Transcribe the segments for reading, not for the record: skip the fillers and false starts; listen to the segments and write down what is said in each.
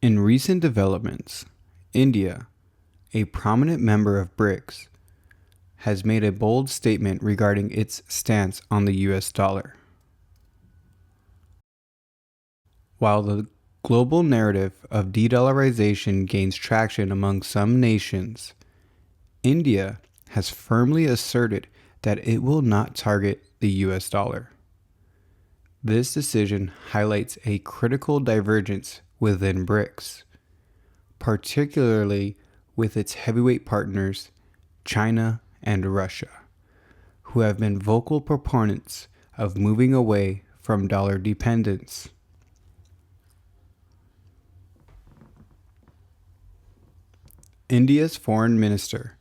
In recent developments, India, a prominent member of BRICS, has made a bold statement regarding its stance on the US dollar. While the global narrative of de-dollarization gains traction among some nations, India has firmly asserted that it will not target the US dollar. This decision highlights a critical divergence within BRICS, particularly with its heavyweight partners, China and Russia, who have been vocal proponents of moving away from dollar dependence. India's Foreign Minister,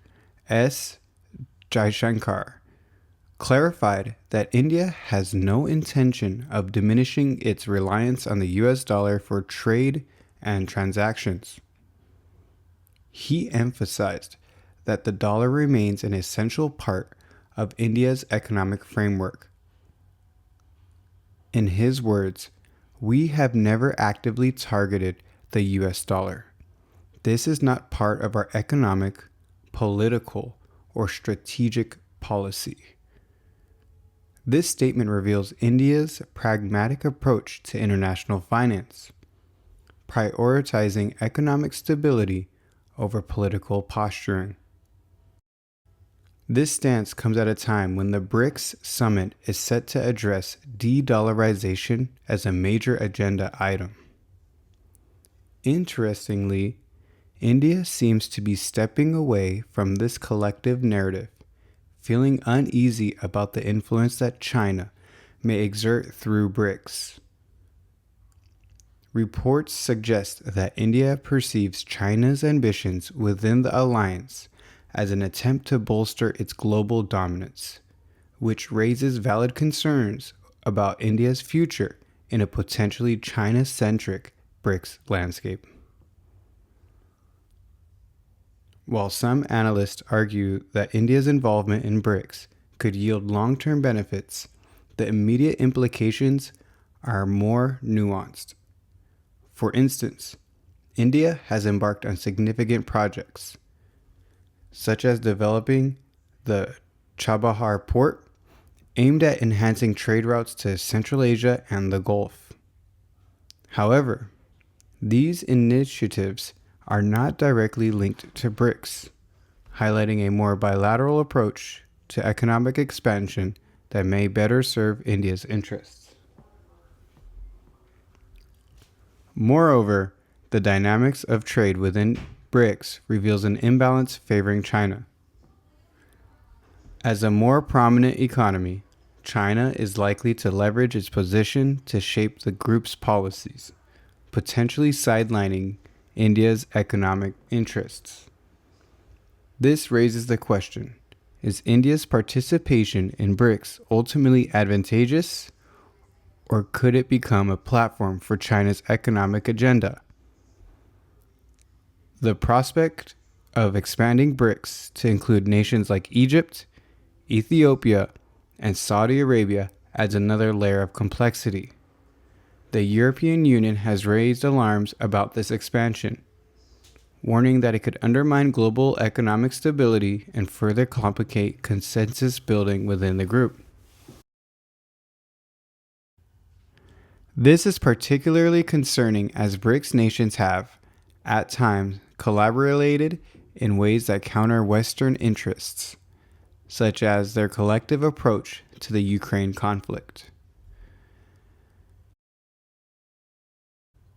S. Jaishankar, clarified that India has no intention of diminishing its reliance on the US dollar for trade and transactions. He emphasized that the dollar remains an essential part of India's economic framework. In his words, "We have never actively targeted the US dollar. This is not part of our economic, political, or strategic policy." This statement reveals India's pragmatic approach to international finance, prioritizing economic stability over political posturing. This stance comes at a time when the BRICS Summit is set to address de-dollarization as a major agenda item. Interestingly, India seems to be stepping away from this collective narrative, feeling uneasy about the influence that China may exert through BRICS. Reports suggest that India perceives China's ambitions within the alliance as an attempt to bolster its global dominance, which raises valid concerns about India's future in a potentially China-centric BRICS landscape. While some analysts argue that India's involvement in BRICS could yield long-term benefits, the immediate implications are more nuanced. For instance, India has embarked on significant projects, such as developing the Chabahar port, aimed at enhancing trade routes to Central Asia and the Gulf. However, these initiatives are not directly linked to BRICS, highlighting a more bilateral approach to economic expansion that may better serve India's interests. Moreover, the dynamics of trade within BRICS reveals an imbalance favoring China. As a more prominent economy, China is likely to leverage its position to shape the group's policies, potentially sidelining India's economic interests. This raises the question, is India's participation in BRICS ultimately advantageous, or could it become a platform for China's economic agenda? The prospect of expanding BRICS to include nations like Egypt, Ethiopia, and Saudi Arabia adds another layer of complexity. The European Union has raised alarms about this expansion, warning that it could undermine global economic stability and further complicate consensus building within the group. This is particularly concerning as BRICS nations have, at times, collaborated in ways that counter Western interests, such as their collective approach to the Ukraine conflict.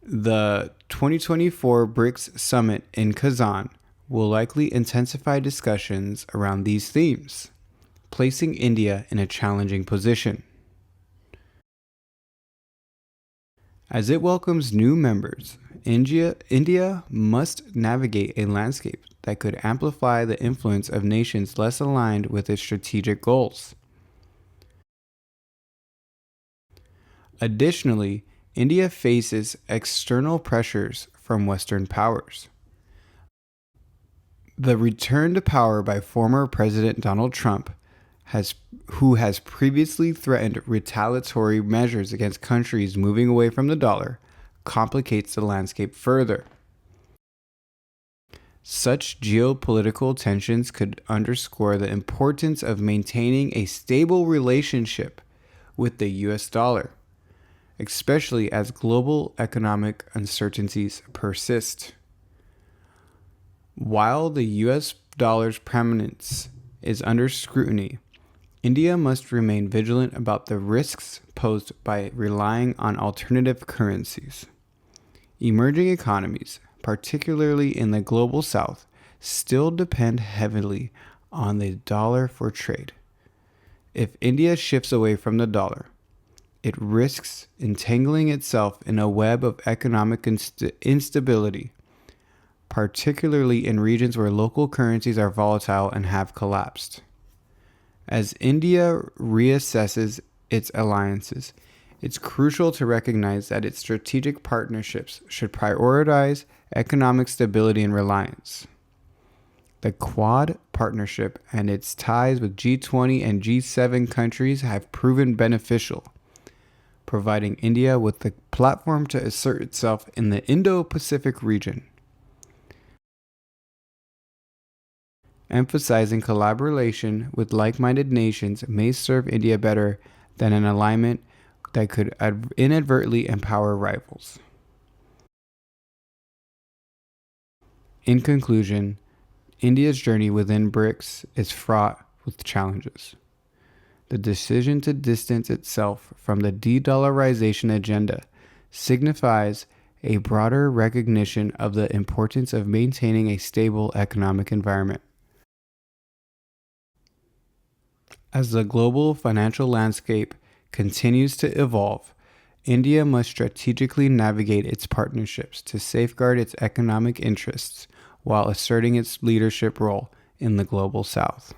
The 2024 BRICS Summit in Kazan will likely intensify discussions around these themes, placing India in a challenging position. As it welcomes new members, India must navigate a landscape that could amplify the influence of nations less aligned with its strategic goals. Additionally, India faces external pressures from Western powers. The return to power by former President Donald Trump, who has previously threatened retaliatory measures against countries moving away from the dollar, complicates the landscape further. Such geopolitical tensions could underscore the importance of maintaining a stable relationship with the US dollar, especially as global economic uncertainties persist. While the US dollar's prominence is under scrutiny, India must remain vigilant about the risks posed by relying on alternative currencies. Emerging economies, particularly in the global south, still depend heavily on the dollar for trade. If India shifts away from the dollar, it risks entangling itself in a web of economic instability, particularly in regions where local currencies are volatile and have collapsed. As India reassesses its alliances, it's crucial to recognize that its strategic partnerships should prioritize economic stability and reliance. The Quad partnership and its ties with G20 and G7 countries have proven beneficial, providing India with the platform to assert itself in the Indo-Pacific region. Emphasizing collaboration with like-minded nations may serve India better than an alignment that could inadvertently empower rivals. In conclusion, India's journey within BRICS is fraught with challenges. The decision to distance itself from the de-dollarization agenda signifies a broader recognition of the importance of maintaining a stable economic environment. As the global financial landscape continues to evolve, India must strategically navigate its partnerships to safeguard its economic interests while asserting its leadership role in the global south.